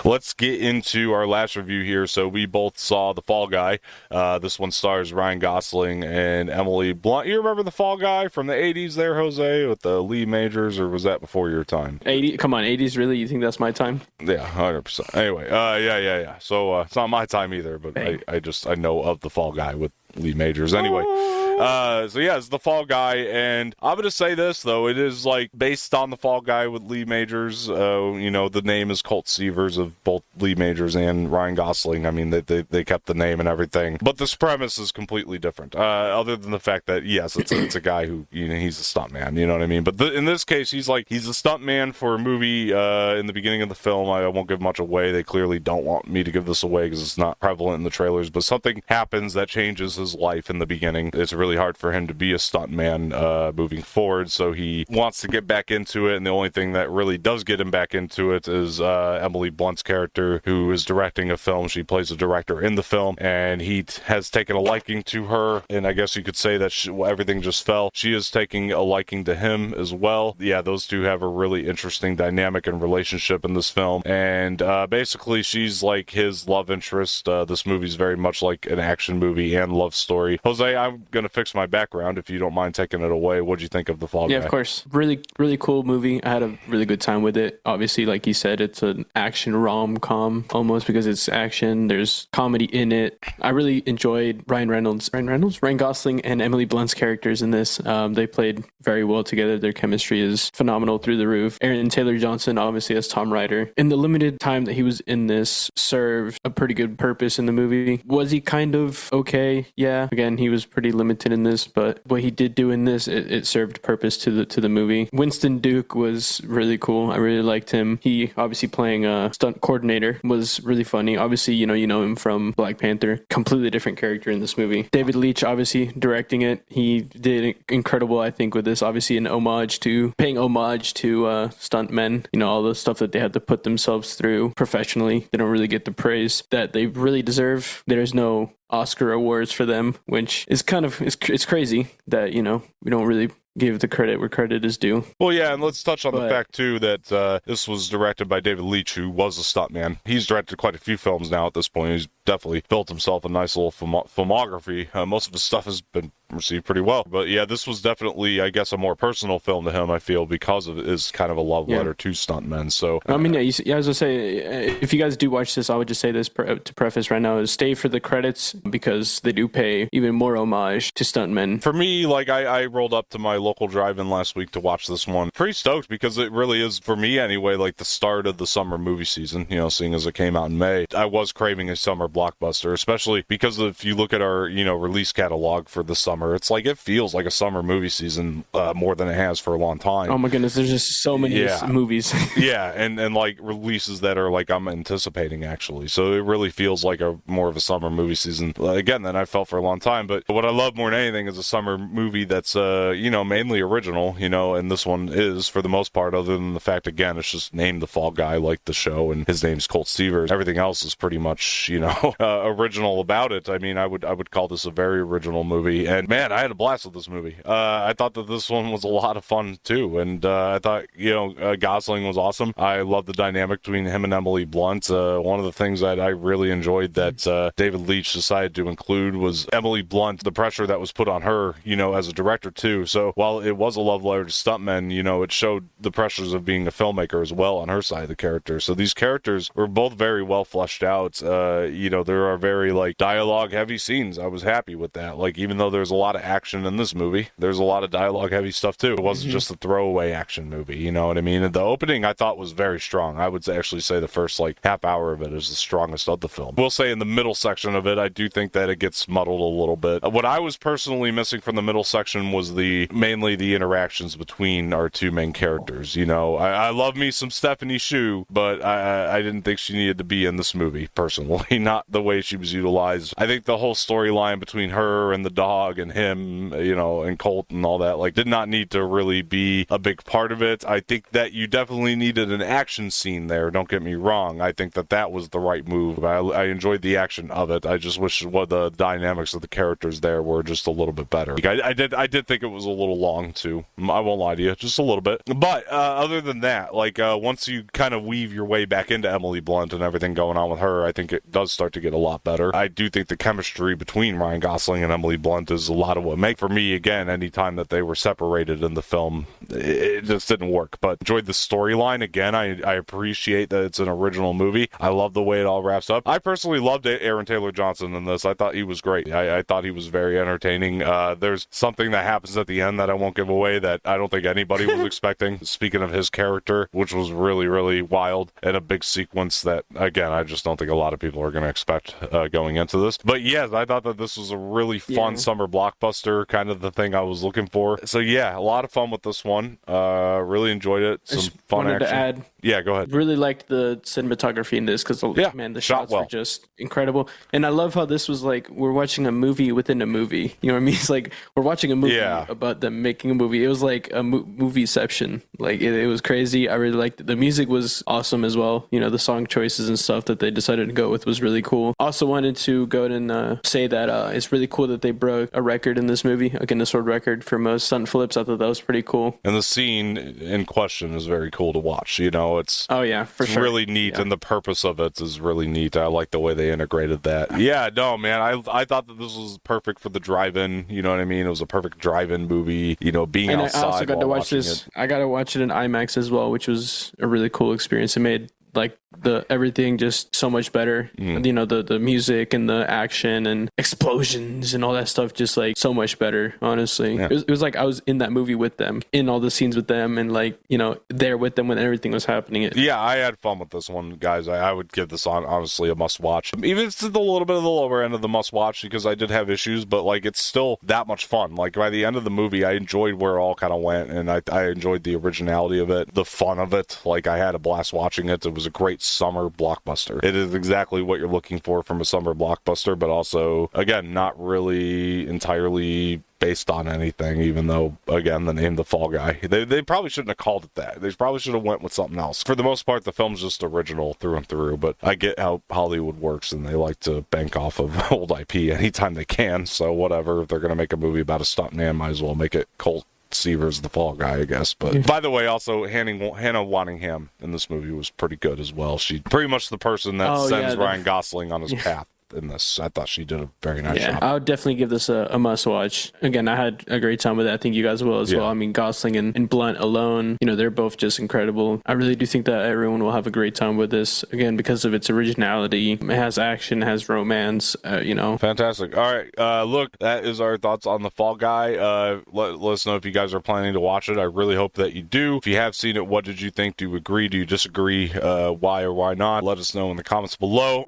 Let's get into our last review here. So we both saw The Fall Guy. This one stars Ryan Gosling and Emily Blunt. You remember The Fall Guy from the 80s there, Jose, with the Lee Majors, or was that before your time? 80? Come on, 80s, really? You think that's my time? Yeah, 100%. Anyway, yeah. So it's not my time either, but I know of The Fall Guy with Lee Majors. Anyway, so yeah, it's The Fall Guy, and I'm gonna say this though, it is like based on The Fall Guy with Lee Majors. The name is Colt Seavers of both Lee Majors and Ryan Gosling. I mean, they kept the name and everything, but this premise is completely different. Other than the fact that yes, it's a guy who he's a stuntman. You know what I mean? But in this case, he's a stuntman for a movie. In the beginning of the film, I won't give much away. They clearly don't want me to give this away because it's not prevalent in the trailers. But something happens that changes his life in the beginning. It's really hard for him to be a stuntman moving forward, so he wants to get back into it, and the only thing that really does get him back into it is Emily Blunt's character, who is directing a film. She plays a director in the film, and he has taken a liking to her, and I guess you could say that everything just fell. She is taking a liking to him as well. Yeah, those two have a really interesting dynamic and relationship in this film, and basically she's like his love interest. This movie's very much like an action movie and love story. Jose, I'm gonna fix my background if you don't mind taking it away. What'd you think of The Fall Guy? Yeah, of course. Really, really cool movie. I had a really good time with it. Obviously, like you said, it's an action rom-com almost because it's action. There's comedy in it. I really enjoyed Ryan Gosling and Emily Blunt's characters in this. They played very well together. Their chemistry is phenomenal through the roof. Aaron Taylor Johnson, obviously, as Tom Ryder. In the limited time that he was in this, served a pretty good purpose in the movie. Was he kind of okay? Yeah. Again, he was pretty limited in this, but what he did do in this, it served purpose to the movie. Winston Duke was really cool. I really liked him. He obviously playing a stunt coordinator was really funny. Obviously, you know him from Black Panther. Completely different character in this movie. David Leitch obviously directing it. He did incredible, I think, with this. Obviously paying homage to stuntmen. All the stuff that they had to put themselves through professionally. They don't really get the praise that they really deserve. There's no Oscar awards for them, which is it's crazy that we don't really give the credit where credit is due. Well, yeah, and let's touch on the fact too that this was directed by David Leitch, who was a stuntman. He's directed quite a few films now at this point. He's definitely built himself a nice little filmography. Most of his stuff has been received pretty well, but yeah, this was definitely, I guess, a more personal film to him, I feel, because of it is kind of a love letter to stuntmen. So I mean, I was gonna say, if you guys do watch this, I would just say this to preface right now, is stay for the credits because they do pay even more homage to stuntmen. For me, like I rolled up to my local drive-in last week to watch this one. Pretty stoked because it really is, for me anyway, like the start of the summer movie season, seeing as it came out in May. I was craving a summer blockbuster, especially because if you look at our, release catalog for the summer, it's like it feels like a summer movie season more than it has for a long time. Oh my goodness, there's just so many movies. Yeah, and like releases that are like I'm anticipating actually. So it really feels like a more of a summer movie season again than I felt for a long time. But what I love more than anything is a summer movie that's mainly original, and this one is for the most part, other than the fact again it's just named The Fall Guy like the show, and his name's Colt Seavers. Everything else is pretty much original about it. I mean, I would call this a very original movie, and man, I had a blast with this movie. I thought that this one was a lot of fun too, and I thought Gosling was awesome. I love the dynamic between him and Emily Blunt. One of the things that I really enjoyed that David Leitch decided to include was Emily Blunt, the pressure that was put on her, as a director too. So while it was a love letter to stuntmen, it showed the pressures of being a filmmaker as well on her side of the character. So these characters were both very well fleshed out. There are very like dialogue heavy scenes. I was happy with that. Like, even though there's a lot of action in this movie, there's a lot of dialogue heavy stuff too. It wasn't just a throwaway action movie, you know what I mean? And the opening I thought was very strong. I would actually say the first like half hour of it is the strongest of the film. We'll say in the middle section of it, I do think that it gets muddled a little bit. What I was personally missing from the middle section was mainly the interactions between our two main characters. I love me some Stephanie Shu, but I didn't think she needed to be in this movie personally. Not the way she was utilized. I think the whole storyline between her and the dog and him, and Colt and all that, like, did not need to really be a big part of it. I think that you definitely needed an action scene there. Don't get me wrong. I think that was the right move. I enjoyed the action of it. I just wish the dynamics of the characters there were just a little bit better. Like, I did think it was a little long too. I won't lie to you, just a little bit. But other than that, like, once you kind of weave your way back into Emily Blunt and everything going on with her, I think it does start to get a lot better. I do think the chemistry between Ryan Gosling and Emily Blunt is a lot of what make for me, again, anytime that they were separated in the film, it just didn't work. But enjoyed the storyline. Again, I appreciate that it's an original movie. I love the way it all wraps up. I personally loved Aaron Taylor Johnson in this. I thought he was great. I thought he was very entertaining. There's something that happens at the end that I won't give away that I don't think anybody was expecting. Speaking of his character, which was really, really wild, and a big sequence that, again, I just don't think a lot of people are going to expect going into this. But yes, I thought that this was a really fun summer blockbuster, kind of the thing I was looking for. So yeah, a lot of fun with this one. Really enjoyed it. Some fun action. To add, yeah, go ahead. Really liked the cinematography in this because, man, the shots were just incredible. And I love how this was like we're watching a movie within a movie. You know what I mean? It's like we're watching a movie about them making a movie. It was like a movieception. Like it was crazy. I really liked it. The music was awesome as well. The song choices and stuff that they decided to go with was really cool. Also wanted to go and say that it's really cool that they broke a record in this movie, a Guinness World Record for most stunt flips. I thought that was pretty cool. And the scene in question is very cool to watch. It's really neat, and the purpose of it is really neat. I like the way they integrated that. Yeah, no, man, I thought that this was perfect for the drive-in. You know what I mean? It was a perfect drive-in movie. Being and outside. I also got to watch this. I got to watch it in IMAX as well, which was a really cool experience. It made like everything just so much better. The music and the action and explosions and all that stuff just like so much better, honestly. It was like I was in that movie with them, in all the scenes with them, and like there with them when everything was happening. Yeah, I had fun with this one, guys. I would give this honestly a must watch, even if it's a little bit of the lower end of the must watch, because I did have issues, but like it's still that much fun. Like by the end of the movie, I enjoyed where it all kind of went, and I enjoyed the originality of it, the fun of it. Like I had a blast watching it. It was a great summer blockbuster. It is exactly what you're looking for from a summer blockbuster, but also, again, not really entirely based on anything, even though, again, the name The Fall Guy. They probably shouldn't have called it that. They probably should have went with something else. For the most part, the film's just original through and through, but I get how Hollywood works, and they like to bank off of old IP anytime they can, so whatever. If they're going to make a movie about a stuntman, might as well make it Colt Seaver's The Fall Guy, I guess. But by the way, also Hannah Waddingham in this movie was pretty good as well. She's pretty much the person that sends Ryan Gosling on his path in this. I thought she did a very nice job. I would definitely give this a must watch. Again, I had a great time with it. I think you guys will as well. I mean, Gosling and Blunt alone, they're both just incredible. I really do think that everyone will have a great time with this, again, because of its originality. It has action, it has romance, Fantastic. All right, look, that is our thoughts on The Fall Guy. Let us know if you guys are planning to watch it. I really hope that you do. If you have seen it, what did you think? Do you agree? Do you disagree? Why or why not? Let us know in the comments below.